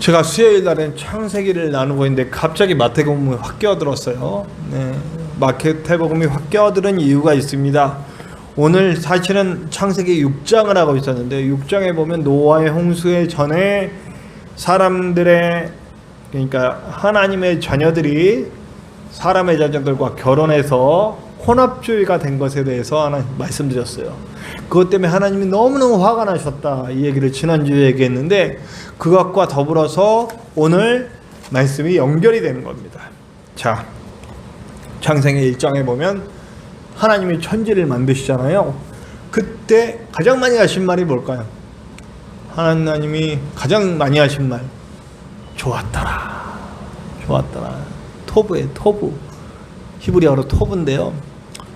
제가 수요일 날엔 창세기를 나누고 있는데 갑자기 마태복음이 확 끼어들었어요. 네, 마태복음이 확 끼어드는 이유가 있습니다. 오늘 사실은 창세기 6장을 하고 있었는데 6장에 보면 노아의 홍수의 전에 사람들의, 그러니까 하나님의 자녀들이 사람의 자녀들과 결혼해서 혼합주의가 된 것에 대해서 하나 말씀드렸어요. 그것 때문에 하나님이 너무너무 화가 나셨다, 이 얘기를 지난주에 얘기했는데 그것과 더불어서 오늘 말씀이 연결이 되는 겁니다. 자, 창세기 1장에 보면 하나님이 천지를 만드시잖아요. 그때 가장 많이 하신 말이 뭘까요? 하나님이 가장 많이 하신 말, 좋았더라. 좋았더라. 토브예요. 토브. 히브리어로 토브인데요.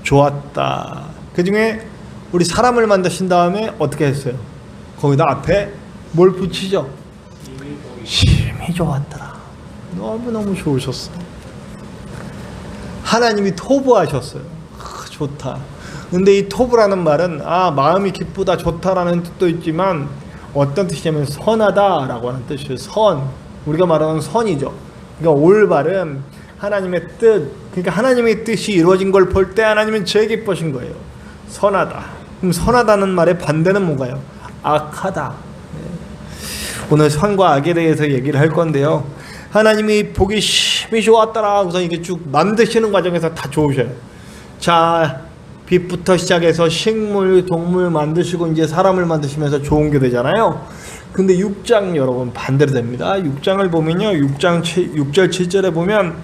좋았다. 그 중에 우리 사람을 만드신 다음에 어떻게 했어요? 거기다 앞에 뭘 붙이죠? 심히 좋았더라. 너무너무 좋으셨어요. 하나님이 토브하셨어요. 좋다. 근데 이 토브라는 말은 마음이 기쁘다, 좋다라는 뜻도 있지만 어떤 뜻이냐면 선하다라고 하는 뜻이에요. 선. 우리가 말하는 선이죠. 그러니까 올바른 하나님의 뜻, 그러니까 하나님의 뜻이 이루어진 걸 볼 때 하나님은 제일 기쁘신 거예요. 선하다. 그럼 선하다는 말의 반대는 뭔가요? 악하다. 오늘 선과 악에 대해서 얘기를 할 건데요. 하나님이 보기 심히 좋았더라 우선 이게 쭉 만드시는 과정에서 다 좋으셔요. 자, 빛부터 시작해서 식물, 동물 만드시고 이제 사람을 만드시면서 좋은 게 되잖아요. 근데 6장 여러분 반대로 됩니다. 6장을 보면요, 6장 6절 7절에 보면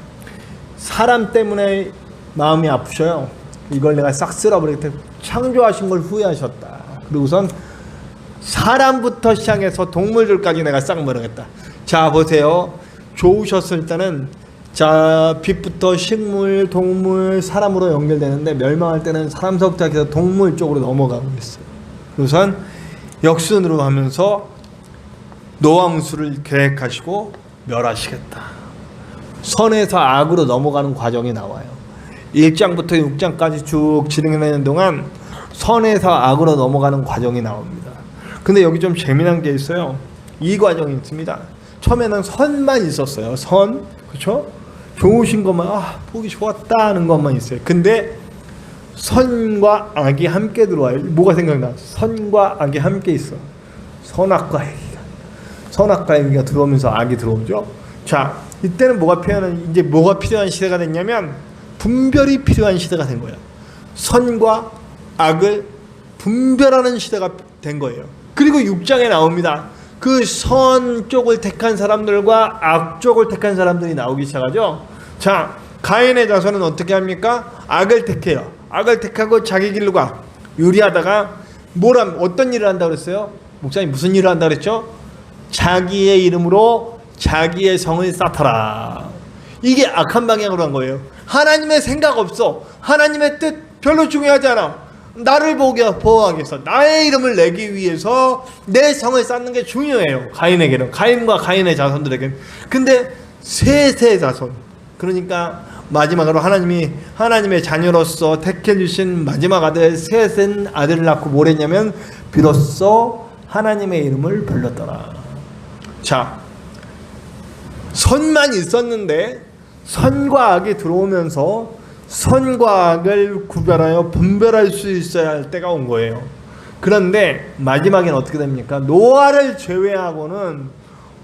사람 때문에 마음이 아프셔요. 이걸 내가 싹 쓸어버리겠다. 창조하신 걸 후회하셨다. 그리고 우선 사람부터 시작해서 동물들까지 내가 싹 모르겠다. 자, 보세요. 좋으셨을 때는 자, 빛부터 식물, 동물, 사람으로 연결되는데 멸망할 때는 사람서부터 해서 동물 쪽으로 넘어가고 있어요. 우선 역순으로 하면서 노아 홍수를 계획하시고 멸하시겠다. 선에서 악으로 넘어가는 과정이 나와요. 1장부터 6장까지 쭉 진행하는 동안 선에서 악으로 넘어가는 과정이 나옵니다. 근데 여기 좀 재미난 게 있어요. 이 과정이 있습니다. 처음에는 선만 있었어요. 선, 그렇죠? 좋으신 것만, 보기 좋았다 하는 것만 있어요. 근데 선과 악이 함께 들어와요. 뭐가 생각나? 선과 악이 함께 있어. 선악과 행위가. 선악과 행위가 들어오면서 악이 들어오죠. 자, 이때는 뭐가 필요한 시대가 됐냐면 분별이 필요한 시대가 된 거예요. 선과 악을 분별하는 시대가 된 거예요. 그리고 6장에 나옵니다. 그 선 쪽을 택한 사람들과 악 쪽을 택한 사람들이 나오기 시작하죠. 자, 가인의 자손은 어떻게 합니까? 악을 택해요. 악을 택하고 자기 길로 가. 유리하다가 어떤 일을 한다고 그랬어요? 목사님 무슨 일을 한다고 그랬죠? 자기의 이름으로 자기의 성을 쌓더라. 이게 악한 방향으로 한 거예요. 하나님의 생각 없어. 하나님의 뜻 별로 중요하지 않아. 나를 보호하기 위해서, 나의 이름을 내기 위해서 내 성을 쌓는 게 중요해요. 가인에게는, 가인과 가인의 자손들에게는. 근데 셋의 자손, 그러니까 마지막으로 하나님의 자녀로서 택해주신 마지막 아들 셋은 아들을 낳고 뭘 했냐면 비로소 하나님의 이름을 불렀더라. 자, 선만 있었는데 선과 악이 들어오면서 선과 악을 구별하여 분별할 수 있어야 할 때가 온 거예요. 그런데 마지막에는 어떻게 됩니까? 노아를 제외하고는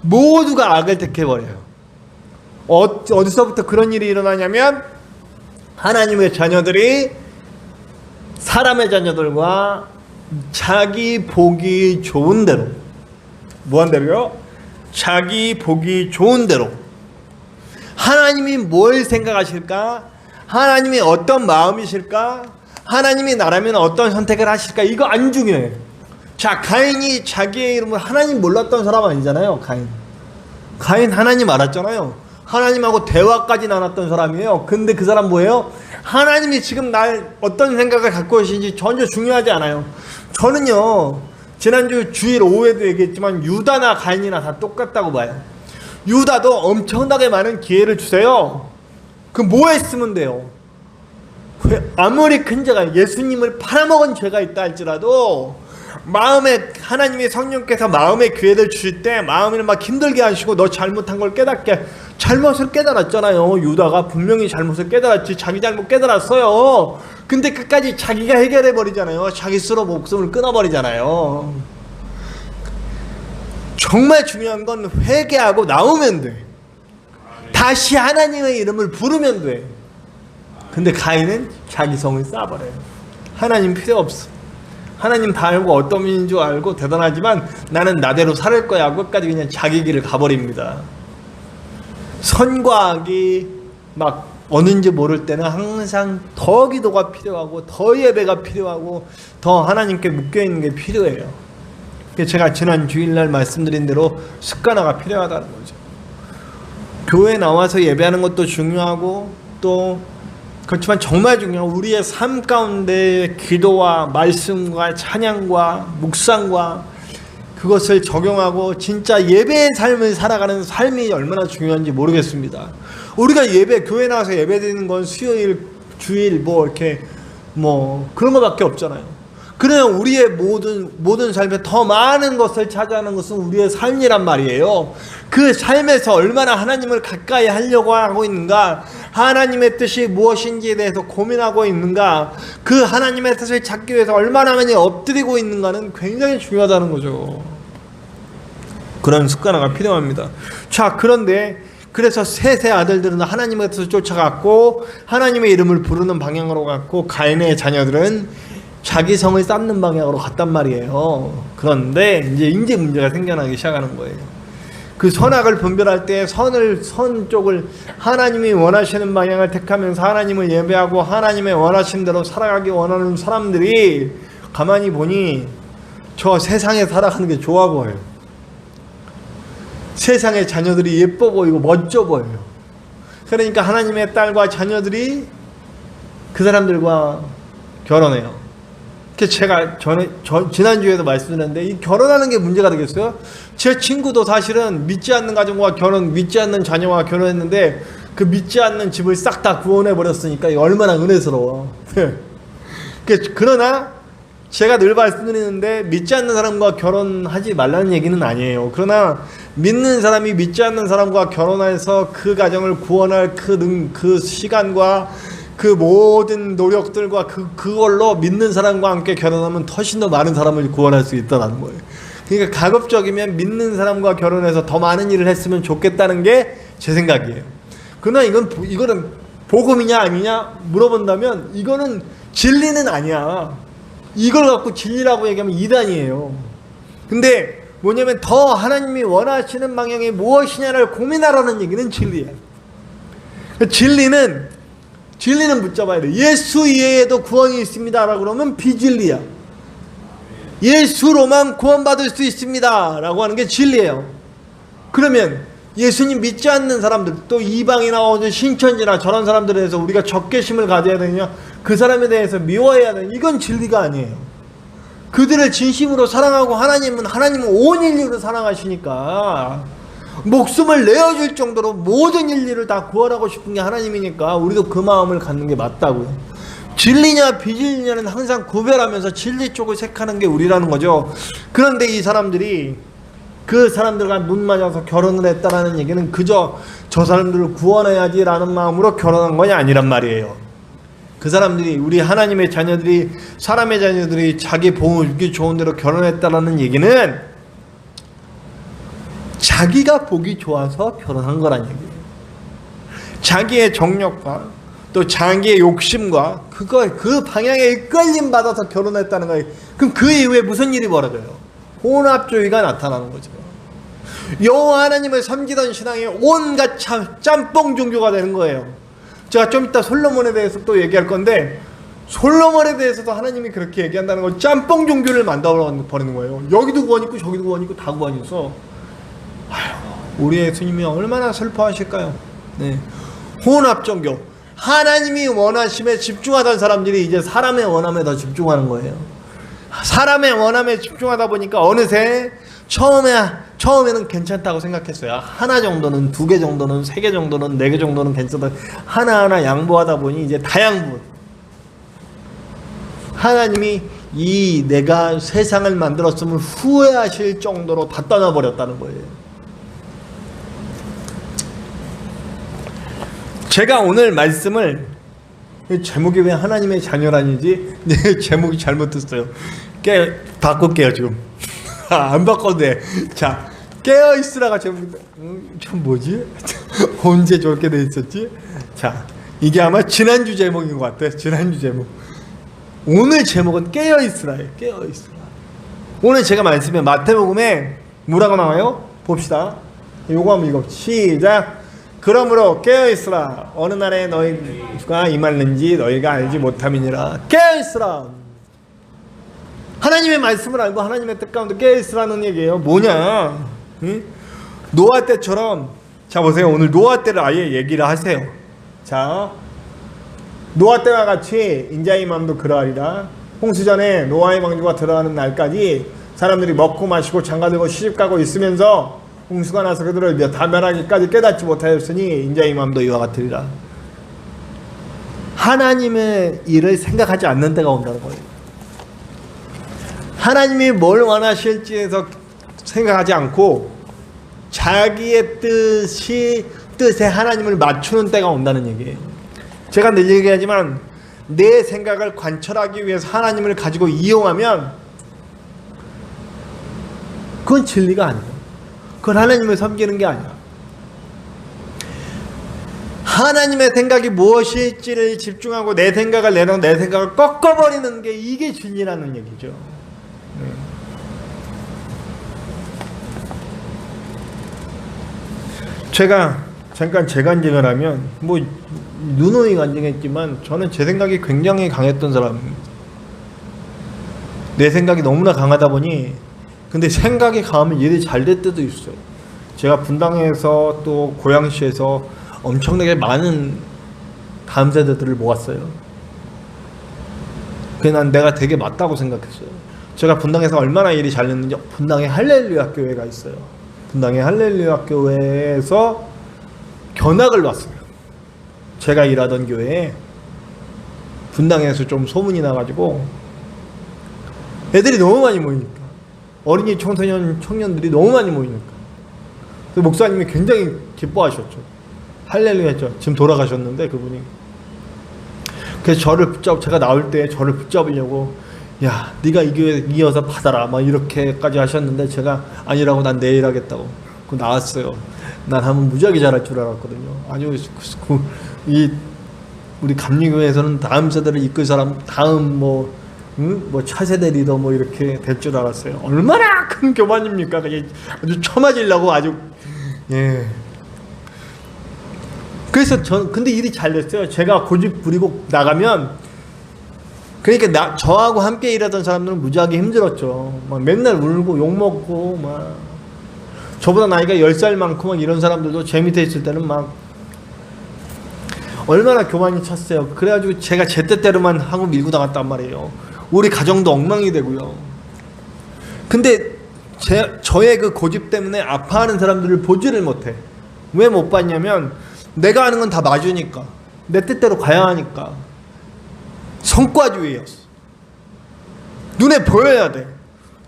모두가 악을 택해버려요. 어디서부터 그런 일이 일어나냐면 하나님의 자녀들이 사람의 자녀들과 자기 보기 좋은 대로, 뭐한 대로요? 자기 보기 좋은 대로 하나님이 뭘 생각하실까? 하나님이 어떤 마음이실까? 하나님이 나라면 어떤 선택을 하실까? 이거 안 중요해요. 자, 가인이 자기의 이름을 하나님 몰랐던 사람 아니잖아요. 가인 하나님 알았잖아요. 하나님하고 대화까지 나눴던 사람이에요. 근데 그 사람 뭐예요? 하나님이 지금 날 어떤 생각을 갖고 계신지 전혀 중요하지 않아요. 저는요, 지난주 주일 오후에도 얘기했지만 유다나 가인이나 다 똑같다고 봐요. 유다도 엄청나게 많은 기회를 주세요. 그 뭐 했으면 돼요? 아무리 큰 죄가, 예수님을 팔아먹은 죄가 있다 할지라도 마음에 하나님의 성령께서 마음에 기회를 주실 때 마음을 막 힘들게 하시고 너 잘못한 걸 깨닫게 잘못을 깨달았잖아요. 유다가 분명히 잘못을 깨달았지. 자기 잘못 깨달았어요. 근데 끝까지 자기가 해결해 버리잖아요. 자기 스스로 목숨을 끊어버리잖아요. 정말 중요한 건 회개하고 나오면 돼. 다시 하나님의 이름을 부르면 돼. 근데 가인은 자기 성을 쌓아버려요. 하나님 필요 없어. 하나님 다 알고 어떤 분인 줄 알고 대단하지만 나는 나대로 살을 거야 하고 끝까지 그냥 자기 길을 가버립니다. 선과 악이 막 어는지 모를 때는 항상 더 기도가 필요하고 더 예배가 필요하고 더 하나님께 묶여있는 게 필요해요. 제가 지난 주일날 말씀드린 대로 습관화가 필요하다는 거죠. 교회 나와서 예배하는 것도 중요하고 또 그렇지만 정말 중요한 우리의 삶 가운데 기도와 말씀과 찬양과 묵상과 그것을 적용하고 진짜 예배의 삶을 살아가는 삶이 얼마나 중요한지 모르겠습니다. 우리가 교회 나와서 예배드리는 건 수요일, 주일 뭐 이렇게 뭐 그런 것밖에 없잖아요. 그러면 우리의 모든 삶에 더 많은 것을 차지하는 것은 우리의 삶이란 말이에요. 그 삶에서 얼마나 하나님을 가까이 하려고 하고 있는가, 하나님의 뜻이 무엇인지에 대해서 고민하고 있는가, 그 하나님의 뜻을 찾기 위해서 얼마나 많이 엎드리고 있는가는 굉장히 중요하다는 거죠. 그런 습관화가 필요합니다. 자, 그런데 그래서 셋의 아들들은 하나님의 뜻을 쫓아갔고 하나님의 이름을 부르는 방향으로 갔고 가인의 자녀들은 자기 성을 쌓는 방향으로 갔단 말이에요. 그런데 이제 문제가 생겨나기 시작하는 거예요. 그 선악을 분별할 때 선 쪽을 하나님이 원하시는 방향을 택하면서 하나님을 예배하고 하나님의 원하신 대로 살아가기 원하는 사람들이 가만히 보니 저 세상에 살아가는 게 좋아 보여요. 세상의 자녀들이 예뻐 보이고 멋져 보여요. 그러니까 하나님의 딸과 자녀들이 그 사람들과 결혼해요. 제가 지난주에도 말씀드렸는데 이 결혼하는 게 문제가 되겠어요? 제 친구도 사실은 믿지 않는 가정과 믿지 않는 자녀와 결혼했는데 그 믿지 않는 집을 싹 다 구원해 버렸으니까 얼마나 은혜스러워. 그러나 제가 늘 말씀드리는데 믿지 않는 사람과 결혼하지 말라는 얘기는 아니에요. 그러나 믿는 사람이 믿지 않는 사람과 결혼해서 그 가정을 구원할 그 시간과 그 모든 노력들과 그걸로 믿는 사람과 함께 결혼하면 훨씬 더 많은 사람을 구원할 수 있다는 거예요. 그러니까 가급적이면 믿는 사람과 결혼해서 더 많은 일을 했으면 좋겠다는 게 제 생각이에요. 그러나 이거는 복음이냐 아니냐 물어본다면 이거는 진리는 아니야. 이걸 갖고 진리라고 얘기하면 이단이에요. 근데 뭐냐면 더 하나님이 원하시는 방향이 무엇이냐를 고민하라는 얘기는 진리야. 진리는 붙잡아야 돼. 예수 이외에도 구원이 있습니다라고 그러면 비진리야. 예수로만 구원받을 수 있습니다라고 하는 게 진리예요. 그러면 예수님 믿지 않는 사람들, 또 이방이나 신천지나 저런 사람들에 대해서 우리가 적개심을 가져야 되느냐, 그 사람에 대해서 미워해야 되느냐, 이건 진리가 아니에요. 그들을 진심으로 사랑하고 하나님은 온 인류를 사랑하시니까 목숨을 내어줄 정도로 모든 인류를 다 구원하고 싶은 게 하나님이니까 우리도 그 마음을 갖는 게 맞다고요. 진리냐 비진리냐는 항상 구별하면서 진리 쪽을 택하는 게 우리라는 거죠. 그런데 이 사람들이 그 사람들과 눈 맞아서 결혼을 했다라는 얘기는 그저 저 사람들을 구원해야지 라는 마음으로 결혼한 것이 아니란 말이에요. 그 사람들이 우리 하나님의 자녀들이 사람의 자녀들이 자기 보기 좋은 대로 결혼했다라는 얘기는 자기가 보기 좋아서 결혼한 거란 얘기예요. 자기의 정력과 또 자기의 욕심과 그 방향에 이끌림 받아서 결혼했다는 거예요. 그럼 그 이후에 무슨 일이 벌어져요? 혼합주의가 나타나는 거죠. 여호와 하나님을 섬기던 신앙이 온갖 짬뽕 종교가 되는 거예요. 제가 좀 이따 솔로몬에 대해서 또 얘기할 건데 솔로몬에 대해서도 하나님이 그렇게 얘기한다는 거, 짬뽕 종교를 만들어버리는 거예요. 여기도 구원 있고 저기도 구원 있고 다 구원 있어. 우리 예수님이 얼마나 슬퍼하실까요? 네. 혼합 종교. 하나님이 원하심에 집중하던 사람들이 이제 사람의 원함에 더 집중하는 거예요. 사람의 원함에 집중하다 보니까 어느새 처음에는 괜찮다고 생각했어요. 하나 정도는, 2개 정도는, 3개 정도는, 4개 정도는 괜찮다. 하나하나 양보하다 보니 이제 다양보. 하나님이 이 내가 세상을 만들었음을 후회하실 정도로 다 떠나버렸다는 거예요. 제가 오늘 말씀을, 제목이 왜 하나님의 자녀라는지 제목이 잘못됐어요. 바꿀게요 지금. 안 바꿔도 돼. 자, 깨어있으라가 제목인데 참 뭐지? 언제 저렇게 돼 있었지? 자, 이게 아마 지난주 제목인 것 같아. 지난주 제목. 오늘 제목은 깨어있으라예요. 깨어있으라. 오늘 제가 말씀에 마태복음에 뭐라고 나와요? 봅시다. 요거 한번 읽어. 시작. 그러므로 깨어있으라. 어느 날에 너희가 임하는지 너희가 알지 못함이니라. 깨어있으라. 하나님의 말씀을 알고 하나님의 뜻 가운데 깨어있으라는 얘기예요. 뭐냐? 응? 노아 때처럼. 자 보세요. 오늘 노아 때를 아예 얘기를 하세요. 자, 노아 때와 같이 인자의 마음도 그러하리라. 홍수전에 노아의 방주가 들어가는 날까지 사람들이 먹고 마시고 장가들고 시집가고 있으면서 홍수가 나서 그들을 다 멸하기까지 깨닫지 못하였으니 인자의 마음도 이와 같으리라. 하나님의 일을 생각하지 않는 때가 온다는 거예요. 하나님이 뭘 원하실지에서 생각하지 않고 자기의 뜻에 하나님을 맞추는 때가 온다는 얘기예요. 제가 늘 얘기하지만 내 생각을 관철하기 위해서 하나님을 가지고 이용하면 그건 진리가 아니에요. 그건 하나님을 섬기는 게 아니야. 하나님의 생각이 무엇일지를 집중하고 내 생각을 내놓고 내 생각을 꺾어버리는 게 이게 진리라는 얘기죠. 제가 잠깐 재간증을 하면 뭐 누누이 간증했지만 저는 제 생각이 굉장히 강했던 사람입니다. 내 생각이 너무나 강하다 보니 근데 생각이 강하면 일이 잘 될 때도 있어요. 제가 분당에서 또 고양시에서 엄청나게 많은 다음 세대들을 모았어요. 그게 난 내가 되게 맞다고 생각했어요. 제가 분당에서 얼마나 일이 잘 됐는지 분당에 할렐루야 교회가 있어요. 분당에 할렐루야 교회에서 견학을 왔어요. 제가 일하던 교회에 분당에서 좀 소문이 나가지고 애들이 너무 많이 모이니까 어린이 청년들이 너무 많이 모이니까 그래서 목사님이 굉장히 기뻐하셨죠. 할렐루야 했죠. 지금 돌아가셨는데 그분이. 그래서 저를 제가 나올 때 저를 붙잡으려고 야 네가 이 교회 이어서 받아라 막 이렇게까지 하셨는데 제가 아니라고 난 내일 하겠다고 그 나왔어요. 난 하면 무지하게 잘할 줄 알았거든요. 아주 우리 감리교회에서는 다음 세대를 이끌 사람 다음 뭐 차세대 리더 뭐 이렇게 될 줄 알았어요. 얼마나 큰 교만입니까? 그냥 아주 처맞으려고 아주 예. 그래서 근데 일이 잘 됐어요. 제가 고집 부리고 나가면 그러니까 저하고 함께 일하던 사람들은 무지하게 힘들었죠. 막 맨날 울고 욕 먹고 막 저보다 나이가 10살 많고 막 이런 사람들도 제 밑에 있을 때는 막 얼마나 교만이 찼어요. 그래가지고 제가 제 뜻대로만 하고 밀고 나갔단 말이에요. 우리 가정도 엉망이 되고요. 근데 저의 그 고집 때문에 아파하는 사람들을 보지를 못해. 왜 못 봤냐면 내가 하는 건 다 맞으니까 내 뜻대로 가야 하니까 성과주의였어. 눈에 보여야 돼.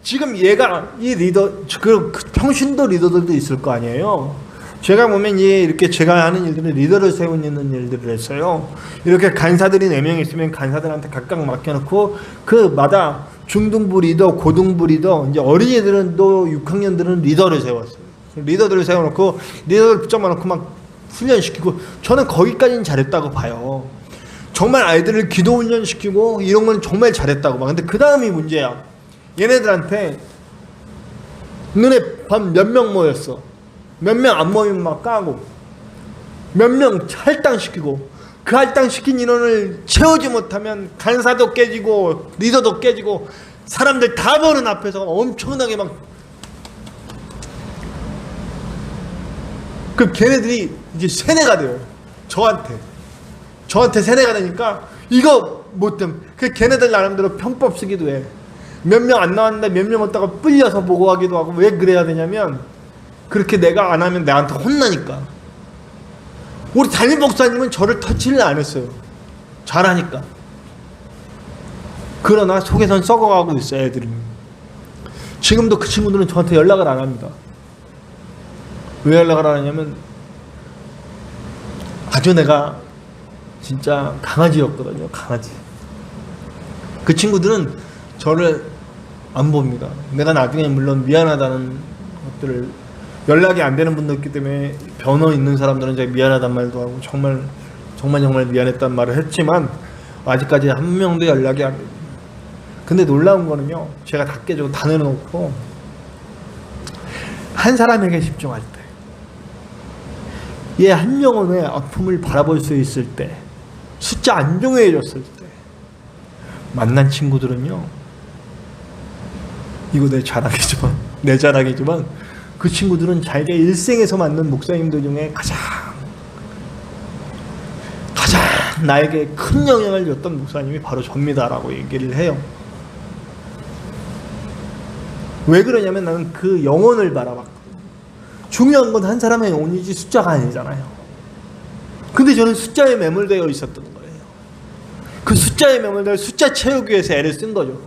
지금 얘가 이 리더 그 평신도 리더들도 있을 거 아니에요. 제가 보면 이렇게 제가 하는 일들은 리더를 세우는 일들을 했어요. 이렇게 간사들이 4명 있으면 간사들한테 각각 맡겨놓고 그마다 중등부 리더, 고등부 리더, 이제 어린이들은 또 6학년들은 리더를 세웠어요. 리더들을 세워놓고 리더를 붙잡아놓고 막 훈련시키고 저는 거기까지는 잘했다고 봐요. 정말 아이들을 기도 훈련시키고 이런 건 정말 잘했다고 봐. 근데 그 다음이 문제야. 얘네들한테 눈에 밤 몇 명 모였어. 몇 명 안 모이면 막 까고 몇 명 할당시키고 그 할당시킨 인원을 채우지 못하면 간사도 깨지고 리더도 깨지고 사람들 다 보는 앞에서 엄청나게 막 그 걔네들이 이제 세뇌가 돼요. 저한테 세뇌가 되니까 이거 못되면 그 걔네들 나름대로 편법 쓰기도 해. 몇 명 안 나왔는데 몇 명 왔다가 뿔려서 보고하기도 하고. 왜 그래야 되냐면 그렇게 내가 안 하면 나한테 혼나니까. 우리 담임 목사님은 저를 터치를 안 했어요. 잘하니까. 그러나 속에선 썩어가고 있어요, 애들은. 지금도 그 친구들은 저한테 연락을 안 합니다. 왜 연락을 안 하냐면 아주 내가 진짜 강아지였거든요. 강아지. 그 친구들은 저를 안 봅니다. 내가 나중에 물론 미안하다는 것들을, 연락이 안 되는 분도 있기 때문에 변호 있는 사람들은 제가 미안하단 말도 하고 정말 미안했단 말을 했지만 아직까지 한 명도 연락이 안 됩니다. 근데 놀라운 거는요, 제가 다 깨지고 다 내려놓고 한 사람에게 집중할 때, 얘 한 영혼의 아픔을 바라볼 수 있을 때, 숫자 안 중요해졌을 때, 만난 친구들은요, 이거 내 자랑이지만 그 친구들은 자기가 일생에서 만난 목사님들 중에 가장 나에게 큰 영향을 줬던 목사님이 바로 접니다라고 얘기를 해요. 왜 그러냐면 나는 그 영혼을 바라봤거든요. 중요한 건 한 사람의 영혼이지 숫자가 아니잖아요. 근데 저는 숫자에 매몰되어 있었던 거예요. 그 숫자에 매몰되어 숫자 채우기 위해서 애를 쓴 거죠.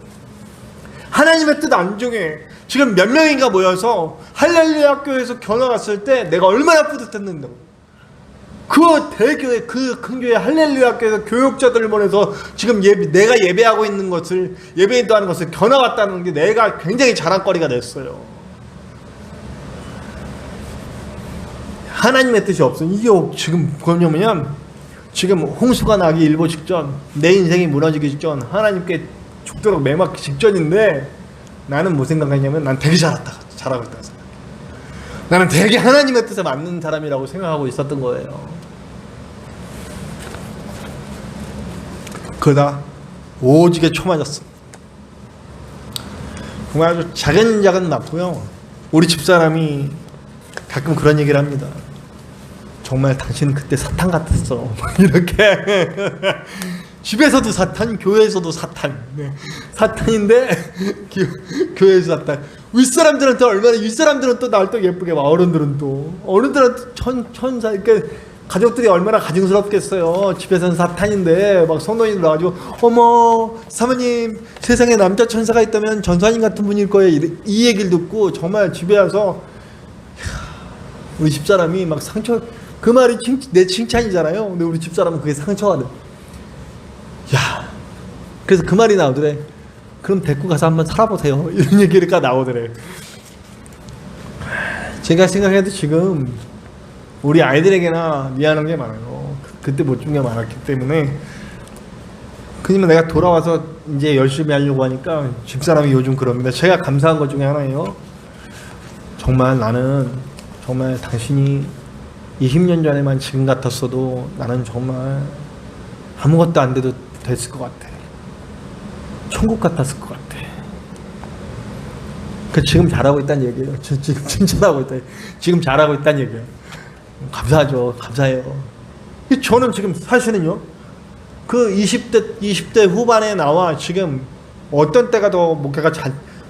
하나님의 뜻 안 중에 지금 몇 명인가 모여서 할렐루야 학교에서 견학 갔을 때 내가 얼마나 뿌듯했는데, 그 대교회, 그 큰 교회 할렐루야 학교에서 교육자들을 보내서 지금 내가 예배하고 있는 것을, 예배인도하는 것을 견학 갔다는 게 내가 굉장히 자랑거리가 됐어요. 하나님의 뜻이 없어. 이게 지금 뭐냐면 지금 홍수가 나기 일보 직전, 내 인생이 무너지기 직전, 하나님께 죽도록 매맞기 직전인데 나는 뭐 생각했냐면 난 되게 잘하고 있다고 생각해. 나는 되게 하나님의 뜻에 맞는 사람이라고 생각하고 있었던 거예요. 그러다 오지게 쳐맞았어. 정말 아주 작은 맞고요. 우리 집사람이 가끔 그런 얘기를 합니다. 정말 당신은 그때 사탄 같았어. 이렇게. 집에서도 사탄, 교회에서도 사탄. 네. 사탄인데 교회에서 사탄. 윗사람들한테 얼마나, 윗사람들은 또 날 또 예쁘게 봐. 어른들한테 천사. 이렇게 가족들이 얼마나 가증스럽겠어요. 집에서는 사탄인데 막 성도님들 와가지고 어머 사모님 세상에 남자 천사가 있다면 전사님 같은 분일 거예요. 이 얘기를 듣고 정말 집에 와서 우리 집사람이 막 상처, 그 말이 내 칭찬이잖아요. 근데 우리 집사람은 그게 상처가 돼. 야, 그래서 그 말이 나오더래. 그럼 데리고 가서 한번 살아보세요. 이런 얘기가 나오더래. 제가 생각해도 지금 우리 아이들에게나 미안한 게 많아요. 그때 못 준 게 많았기 때문에. 그러면 내가 돌아와서 이제 열심히 하려고 하니까 집사람이 요즘 그럽니다. 제가 감사한 것 중에 하나예요. 정말 나는 정말 당신이 20년 전에만 지금 같았어도 나는 정말 아무것도 안 돼도 됐을 것 같아. 천국 같았을 것 같아. 그 지금 잘하고 있다는 얘기예요. 지금 칭찬하고 있다. 지금 잘하고 있다는 얘기예요. 감사하죠. 감사해요. 저는 지금 사실은요, 그 20대 후반에 나와 지금 어떤 때가 더 목회가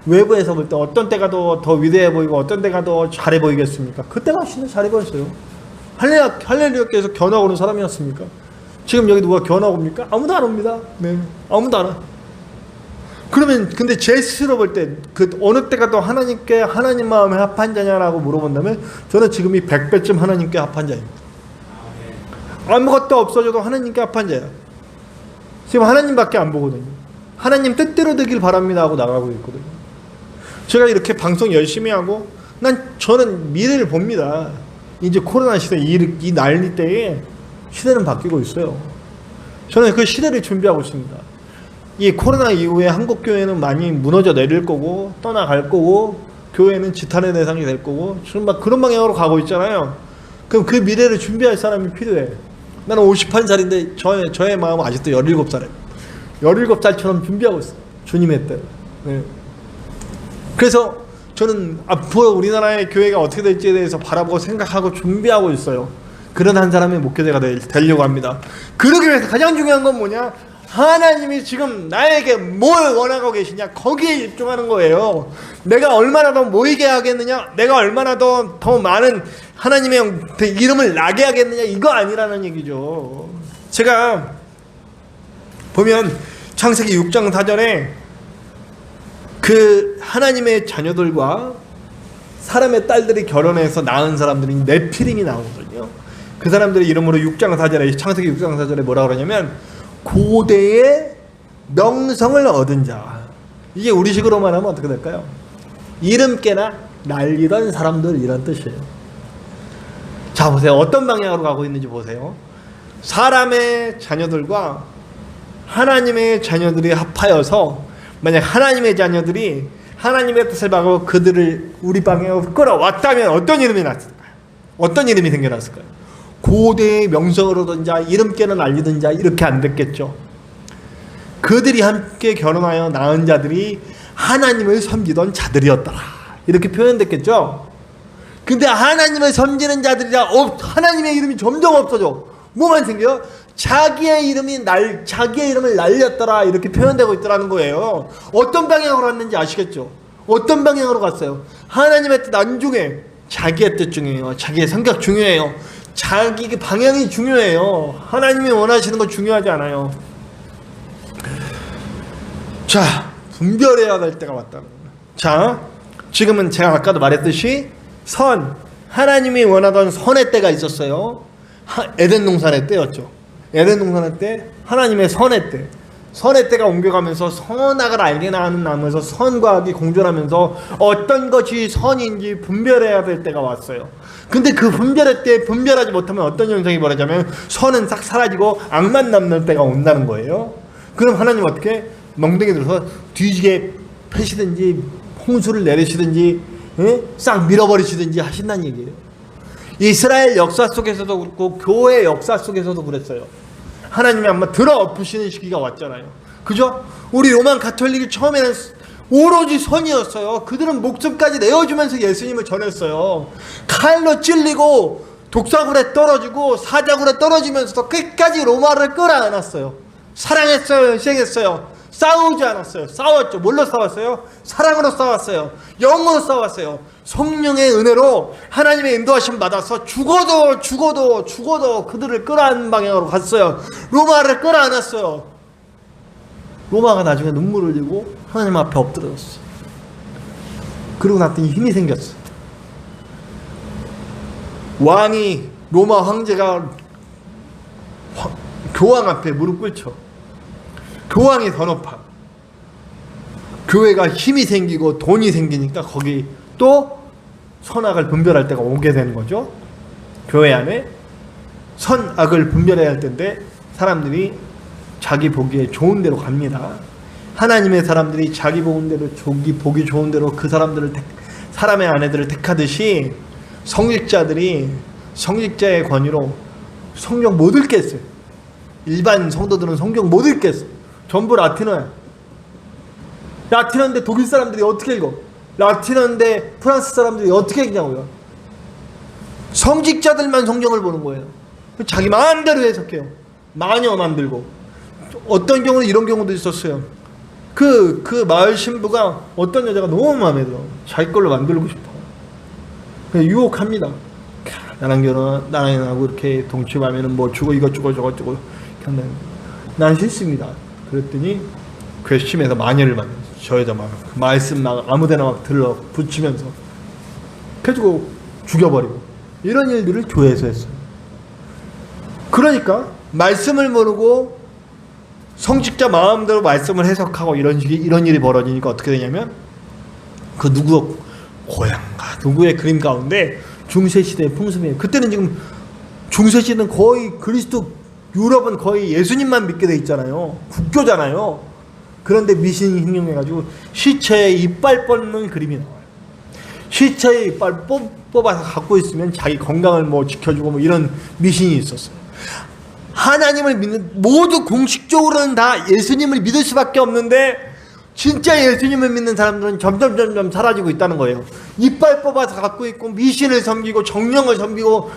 외부에서 볼 때 어떤 때가 더 위대해 보이고 어떤 때가 더 잘해 보이겠습니까? 그때가 진짜 잘해 보였어요. 할렐루야께서 견학 오는 사람이었습니까? 지금 여기 누가 견학 옵니까? 아무도 안 옵니다. 네, 아무도 안 와. 그러면 근데 제 스스로 볼 때 그 어느 때가 더 하나님께 하나님 마음에 합한 자냐라고 물어본다면 저는 지금이 100배쯤 하나님께 합한 자입니다. 아무것도 없어져도 하나님께 합한 자야. 지금 하나님밖에 안 보거든요. 하나님 뜻대로 되길 바랍니다 하고 나가고 있거든요. 제가 이렇게 방송 열심히 하고 저는 미래를 봅니다. 이제 코로나 시대 이 난리 때에 시대는 바뀌고 있어요. 저는 그 시대를 준비하고 있습니다. 이 코로나 이후에 한국 교회는 많이 무너져 내릴 거고 떠나갈 거고 교회는 지탄의 대상이 될 거고 지금 막 그런 방향으로 가고 있잖아요. 그럼 그 미래를 준비할 사람이 필요해. 나는 51살인데 저의 마음은 아직도 17살이에요. 17살처럼 준비하고 있어요. 주님의 때를. 네. 그래서 저는 앞으로 우리나라의 교회가 어떻게 될지에 대해서 바라보고 생각하고 준비하고 있어요. 그런 한 사람의 목회자가 되려고 합니다. 그러기 위해서 가장 중요한 건 뭐냐? 하나님이 지금 나에게 뭘 원하고 계시냐, 거기에 집중하는 거예요. 내가 얼마나 더 모이게 하겠느냐, 내가 얼마나 더 많은 하나님의 이름을 나게 하겠느냐, 이거 아니라는 얘기죠. 제가 보면 창세기 6장 4절에 그 하나님의 자녀들과 사람의 딸들이 결혼해서 낳은 사람들이 네피림이 나오거든요. 그 사람들의 이름으로 6장 4절에 창세기 6장 4절에 뭐라 그러냐면 고대의 명성을 얻은 자. 이게 우리식으로 말하면 어떻게 될까요? 이름께나 날리던 사람들, 이런 뜻이에요. 자, 보세요. 어떤 방향으로 가고 있는지 보세요. 사람의 자녀들과 하나님의 자녀들이 합하여서 만약 하나님의 자녀들이 하나님의 뜻을 받고 그들을 우리 방향으로 끌어왔다면 어떤 이름이 났을까요? 어떤 이름이 생겨났을까요? 고대의 명성을 얻은 자, 이름께는 알리던 자, 이렇게 안 됐겠죠. 그들이 함께 결혼하여 낳은 자들이 하나님을 섬기던 자들이었더라, 이렇게 표현됐겠죠. 근데 하나님을 섬기는 자들이라 하나님의 이름이 점점 없어져. 뭐만 생겨요? 자기의 이름을 날렸더라, 이렇게 표현되고 있더라는 거예요. 어떤 방향으로 갔는지 아시겠죠? 어떤 방향으로 갔어요? 하나님의 뜻 안 중요해. 자기의 뜻 중요해요. 자기의 성격 중요해요. 자기 방향이 중요해요. 하나님이 원하시는 거 중요하지 않아요. 자, 분별해야 될 때가 왔다는 거예요. 자, 지금은 제가 아까도 말했듯이 하나님이 원하던 선의 때가 있었어요. 에덴 동산의 때였죠. 에덴 동산의 때, 하나님의 선의 때가 옮겨가면서 선악을 알게 하면서 선과 악이 공존하면서 어떤 것이 선인지 분별해야 될 때가 왔어요. 근데 그 분별할 때 분별하지 못하면 어떤 현상이 벌어지냐면 선은 싹 사라지고 악만 남는 때가 온다는 거예요. 그럼 하나님 어떻게? 멍덩이 들어서 뒤지게 패시든지 홍수를 내리시든지 싹 밀어버리시든지 하신다는 얘기예요. 이스라엘 역사 속에서도 그렇고 교회 역사 속에서도 그랬어요. 하나님이 한번 들어엎으시는 시기가 왔잖아요. 그죠? 우리 로만 가톨릭이 처음에는 오로지 선이었어요. 그들은 목숨까지 내어주면서 예수님을 전했어요. 칼로 찔리고 독사굴에 떨어지고 사자굴에 떨어지면서도 끝까지 로마를 끌어안았어요. 사랑했어요. 희생했어요. 싸우지 않았어요. 싸웠죠. 뭘로 싸웠어요? 사랑으로 싸웠어요. 영으로 싸웠어요. 성령의 은혜로 하나님의 인도하심 받아서 죽어도 그들을 끌어안는 방향으로 갔어요. 로마를 끌어안았어요. 로마가 나중에 눈물을 흘리고 하나님 앞에 엎드렸어요. 그러고 났더니 힘이 생겼어. 왕이, 로마 황제가 교황 앞에 무릎 꿇죠. 교황이 더 높아. 교회가 힘이 생기고 돈이 생기니까 거기 또 선악을 분별할 때가 오게 되는 거죠. 교회 안에 선악을 분별해야 할 텐데 사람들이 자기 보기에 좋은 대로 갑니다. 하나님의 사람들이 자기 보는 대로, 보기 좋은 대로 그 사람들을 사람의 아내들을 택하듯이 성직자들이 성직자의 권위로 성경 못 읽겠어요. 일반 성도들은 성경 못 읽겠어요. 전부 라틴어야. 라틴어인데 독일 사람들이 어떻게 읽어? 라틴어인데 프랑스 사람들이 어떻게 읽냐고요? 성직자들만 성경을 보는 거예요. 자기 마음대로 해석해요. 마녀 만들고. 어떤 경우는 이런 경우도 있었어요. 그 마을 신부가 어떤 여자가 너무 마음에 들어. 자기 걸로 만들고 싶어. 그냥 유혹합니다. 나랑 하고 이렇게 동침하면은 뭐 주고 이것 주고 저것 주고. 난 싫습니다. 그랬더니 괘씸해서 마녀를 만들었어. 저 여자 막 말씀 막 아무데나 막 들러 붙이면서 그래가지고 죽여버리고 이런 일들을 교회에서 했어요. 그러니까 말씀을 모르고 성직자 마음대로 말씀을 해석하고 이런 일이 벌어지니까 어떻게 되냐면 그 누구 고향가 누구의 그림 가운데 중세시대의 풍습이에요. 그때는 지금 중세시대는 거의 그리스도 유럽은 거의 예수님만 믿게 돼 있잖아요. 국교잖아요. 그런데 미신이 흥용해가지고 시체에 이빨 뻗는 그림이 나와요. 시체에 이빨 뽑아서 갖고 있으면 자기 건강을 뭐 지켜주고 뭐 이런 미신이 있었어요. 하나님을 믿는 모두 공식적으로는 다 예수님을 믿을 수밖에 없는데 진짜 예수님을 믿는 사람들은 점점 사라지고 있다는 거예요. 이빨 뽑아서 갖고 있고 미신을 섬기고 정령을 섬기고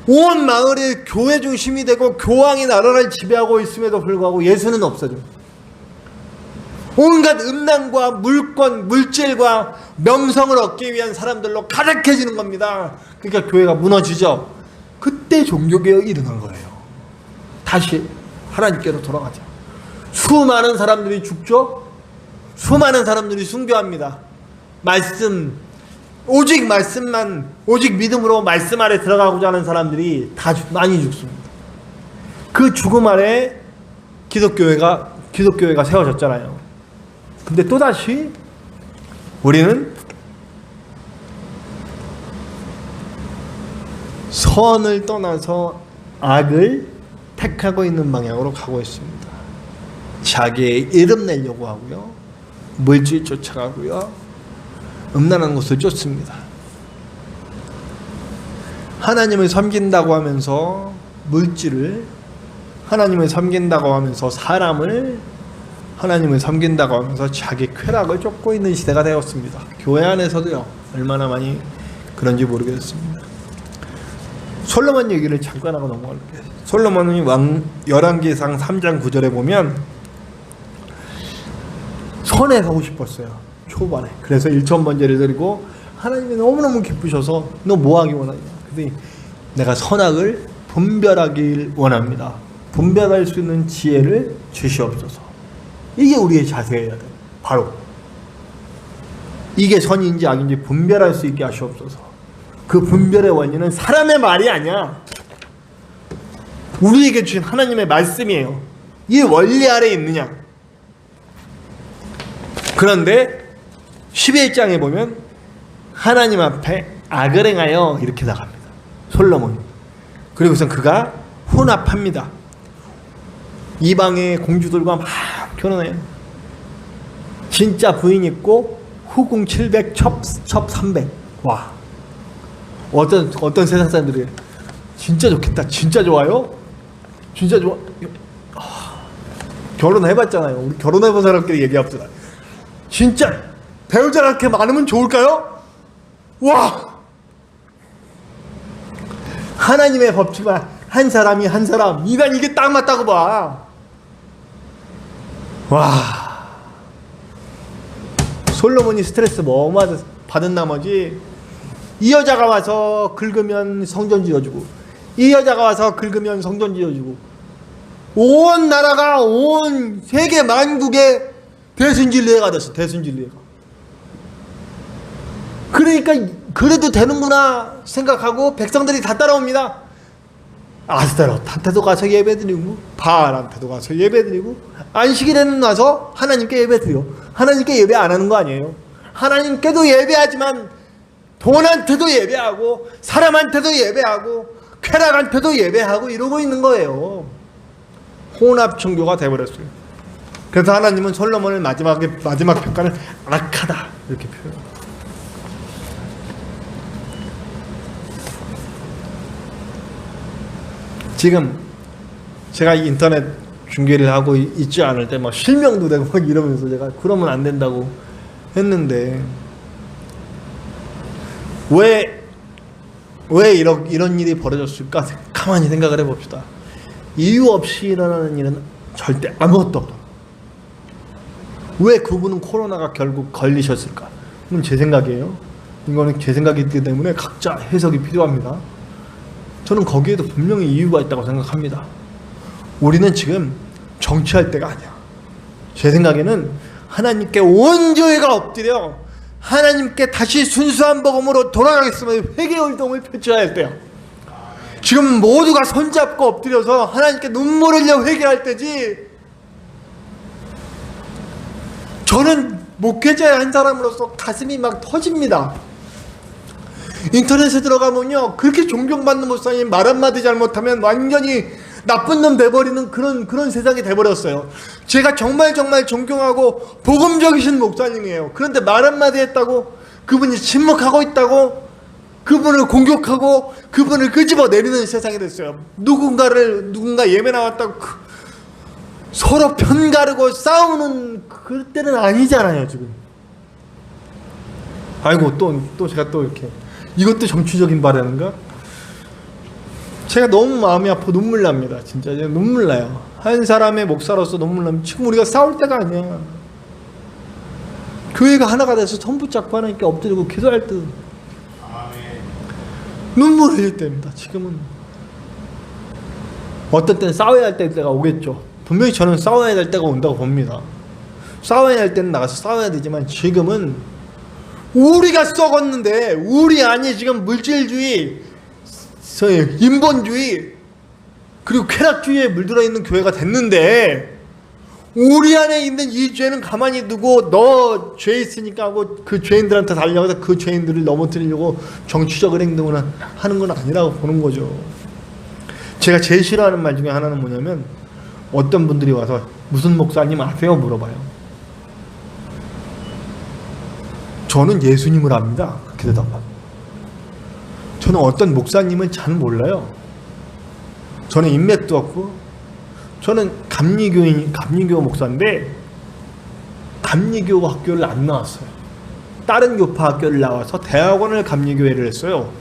온 마을이 교회 중심이 되고 교황이 나라를 지배하고 있음에도 불구하고 예수는 없어져. 온갖 음란과 물권, 물질과 명성을 얻기 위한 사람들로 가득해지는 겁니다. 그러니까 교회가 무너지죠. 그때 종교개혁이 일어난 거예요. 다시 하나님께로 돌아가자. 수많은 사람들이 죽죠. 수많은 사람들이 순교합니다. 말씀, 오직 말씀만, 오직 믿음으로 말씀 아래 들어가고자 하는 사람들이 다 많이 죽습니다. 그 죽음 아래 기독교회가 세워졌잖아요. 근데 또다시 우리는 선을 떠나서 악을 택하고 있는 방향으로 가고 있습니다. 자기의 이름 내려고 하고요. 물질 쫓아가고요. 음란한 것을 쫓습니다. 하나님을 섬긴다고 하면서 물질을, 하나님을 섬긴다고 하면서 사람을, 하나님을 섬긴다고 하면서 자기 쾌락을 쫓고 있는 시대가 되었습니다. 교회 안에서도요. 얼마나 많이 그런지 모르겠습니다. 솔로몬 얘기를 잠깐 하고 넘어갈게요. 솔로몬이 열왕기상 3장 9절에 보면 선에 서고 싶었어요. 초반에. 그래서 1,000번제를 드리고 하나님이 너무너무 기쁘셔서 너 뭐하기 원하냐. 근데 내가 선악을 분별하길 원합니다. 분별할 수 있는 지혜를 주시옵소서. 이게 우리의 자세여야 돼요. 바로 이게 선인지 악인지 분별할 수 있게 하시옵소서. 그 분별의 원인은 사람의 말이 아니야. 우리에게 주신 하나님의 말씀이에요. 이 원리 아래 있느냐. 그런데 11장에 보면 하나님 앞에 악을 행하여 이렇게 나갑니다. 솔로몬이. 그리고선 그가 혼합합니다. 이방의 공주들과 막 결혼해요. 진짜 부인 있고 후궁 700, 첩 300. 와. 어떤 세상 사람들이 진짜 좋겠다. 진짜 좋아요? 진짜 좋아. 결혼해봤잖아요. 우리 결혼해본 사람끼리 얘기합시다. 진짜 배우자가 이렇게 많으면 좋을까요? 와! 하나님의 법칙만 한 사람이 한 사람. 이난 이게 딱 맞다고 봐. 와. 솔로몬이 스트레스 뭐 받은 나머지 이 여자가 와서 긁으면 성전 지어주고 이 여자가 와서 긁으면 성전 지어주고 온 나라가 온 세계 만국의 대순진리회가 됐어. 대순진리회가. 그러니까 그래도 되는구나 생각하고 백성들이 다 따라옵니다. 아스타롯한테도 가서 예배드리고 바알한테도 가서 예배드리고 안식일에는 와서 하나님께 예배드려. 하나님께 예배 안 하는 거 아니에요. 하나님께도 예배하지만 돈한테도 예배하고 사람한테도 예배하고 쾌락한테도 예배하고 이러고 있는 거예요. 혼합 종교가 되어버렸어요. 그래서 하나님은 솔로몬을 마지막 평가를 악하다 이렇게 표현합니다. 지금 제가 인터넷 중계를 하고 있지 않을 때 막 실명도 되고 막 이러면서 제가 그러면 안 된다고 했는데 왜 이런 일이 벌어졌을까? 가만히 생각을 해봅시다. 이유 없이 일어나는 일은 절대 아무것도 없다. 왜 그분은 코로나가 결국 걸리셨을까? 이건 제 생각이에요. 이거는 제 생각이기 때문에 각자 해석이 필요합니다. 저는 거기에도 분명히 이유가 있다고 생각합니다. 우리는 지금 정치할 때가 아니야. 제 생각에는 하나님께 온 교회가 엎드려 하나님께 다시 순수한 복음으로 돌아가겠으면 회개운동을 펼쳐야 할 때야. 지금 모두가 손잡고 엎드려서 하나님께 눈물 흘려 회개할 때지. 저는 목회자 한 사람으로서 가슴이 막 터집니다. 인터넷에 들어가면요, 그렇게 존경받는 목사님 말 한마디 잘못하면 완전히 나쁜 놈 돼버리는 그런 세상이 돼버렸어요. 제가 정말 존경하고 복음적이신 목사님이에요. 그런데 말 한마디 했다고 그분이 침묵하고 있다고 그분을 공격하고 그분을 끄집어 내리는 세상이 됐어요. 누군가 예배 나왔다고 서로 편가르고 싸우는 그때는 아니잖아요 지금. 아이고 또 제가 또 이렇게 이것도 정치적인 발언인가? 제가 너무 마음이 아프고 눈물 납니다. 진짜 눈물 나요. 한 사람의 목사로서 눈물 나면 지금 우리가 싸울 때가 아니야. 교회가 하나가 돼서 손 붙잡고 하나님께 엎드리고 기도할 때 눈물 흘릴 때입니다. 지금은 어떤 때는 싸워야 할 때가 오겠죠. 분명히 저는 싸워야 될 때가 온다고 봅니다. 싸워야 할 때는 나가서 싸워야 되지만 지금은 우리가 썩었는데 우리 안에 지금 물질주의, 인본주의 그리고 쾌락주의에 물들어 있는 교회가 됐는데 우리 안에 있는 이 죄는 가만히 두고 너 죄 있으니까 하고 그 죄인들한테 달려가서 그 죄인들을 넘어뜨리려고 정치적인 행동을 하는 건 아니라고 보는 거죠. 제가 제일 싫어하는 말 중에 하나는 뭐냐면 어떤 분들이 와서 무슨 목사님 아세요? 물어봐요. 저는 예수님을 압니다. 그렇게 대답하고. 저는 어떤 목사님은 잘 몰라요. 저는 인맥도 없고 저는 감리교 목사인데 감리교 학교를 안 나왔어요. 다른 교파 학교를 나와서 대학원을 감리교회를 했어요.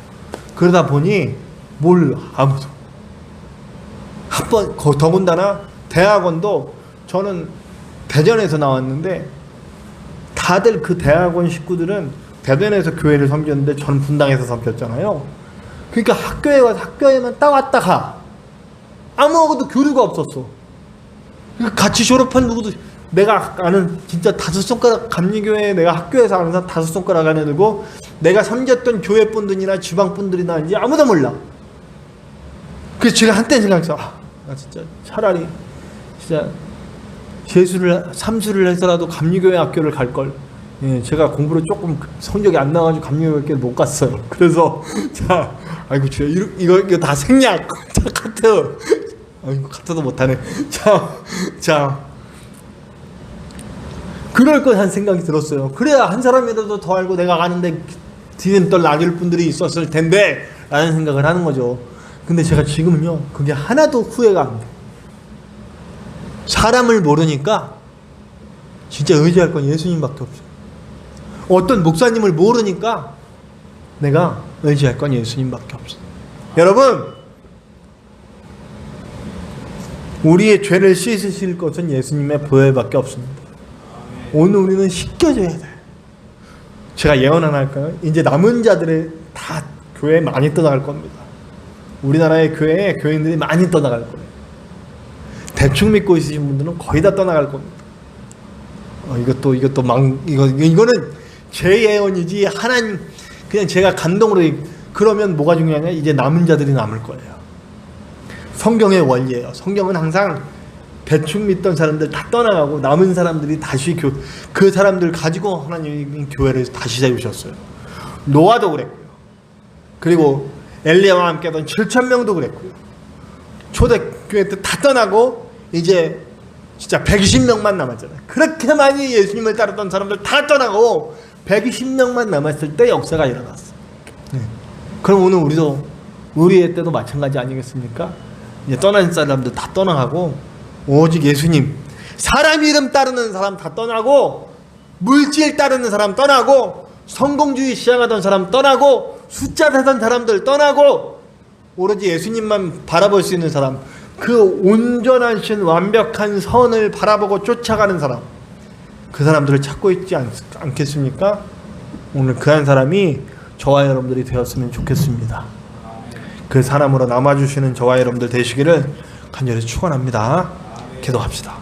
그러다 보니 아무도 한번 더군다나 대학원도 저는 대전에서 나왔는데 다들 그 대학원 식구들은 대전에서 교회를 섬겼는데 저는 분당에서 섬겼잖아요. 그러니까 학교에 와서 학교에만 딱 왔다 가. 아무하고도 교류가 없었어. 같이 졸업한 누구도 내가 아는 진짜 5손가락 감리교회 내가 학교에서 아는 사람 5손가락 안에 들고 내가 섬겼던 교회 분들이나 지방 분들이나 이제 아무도 몰라. 그래서 제가 한때 생각했어. 나 진짜 차라리 진짜 삼수를 해서라도 감리교회 학교를 갈 걸. 예, 제가 공부를 조금 성적이 안 나와가지고 감리교회 학교를 못 갔어요. 그래서 자, 아이고 주여 이거 다 생략. 자, 카트. 아이고 카트도 못하네. 자, 그럴 것 한 생각이 들었어요. 그래야 한 사람이라도 더 알고 내가 가는데 뒤는 또 나길 분들이 있었을 텐데 라는 생각을 하는 거죠. 근데 제가 지금은요 그게 하나도 후회가 안 돼요. 사람을 모르니까 진짜 의지할 건 예수님밖에 없어요. 어떤 목사님을 모르니까 내가 의지할 건 예수님밖에 없어요. 여러분, 우리의 죄를 씻으실 것은 예수님의 보혈밖에 없습니다. 오늘 우리는 씻겨져야 돼요. 제가 예언 하나 할까요? 이제 남은 자들의 다 교회에 많이 떠나갈 겁니다. 우리나라의 교회에 교인들이 많이 떠나갈 거예요. 대충 믿고 있으신 분들은 거의 다 떠나갈 겁니다. 이거는 제 예언이지 하나님 그냥 제가 감동으로 그러면 뭐가 중요하냐? 이제 남은 자들이 남을 거예요. 성경의 원리예요. 성경은 항상 대충 믿던 사람들 다 떠나가고 남은 사람들이 다시 그 사람들 가지고 하나님이 교회를 다시 세우셨어요. 노아도 그랬고요. 그리고 엘리야와 함께 하던 7,000명도 그랬고요. 초대교회 때 다 떠나고 이제 진짜 120명만 남았잖아요. 그렇게 많이 예수님을 따랐던 사람들 다 떠나고 120명만 남았을 때 역사가 일어났어요. 네. 그럼 오늘 우리의 때도 마찬가지 아니겠습니까? 이제 떠난 사람들 다 떠나가고 오직 예수님, 사람 이름 따르는 사람 다 떠나고 물질 따르는 사람 떠나고 성공주의 시행하던 사람 떠나고 숫자 세던 사람들 떠나고 오로지 예수님만 바라볼 수 있는 사람, 그 온전하신 완벽한 선을 바라보고 쫓아가는 사람, 그 사람들을 찾고 있지 않겠습니까? 오늘 그 한 사람이 저와 여러분들이 되었으면 좋겠습니다. 그 사람으로 남아주시는 저와 여러분들 되시기를 간절히 축원합니다. 기도합시다.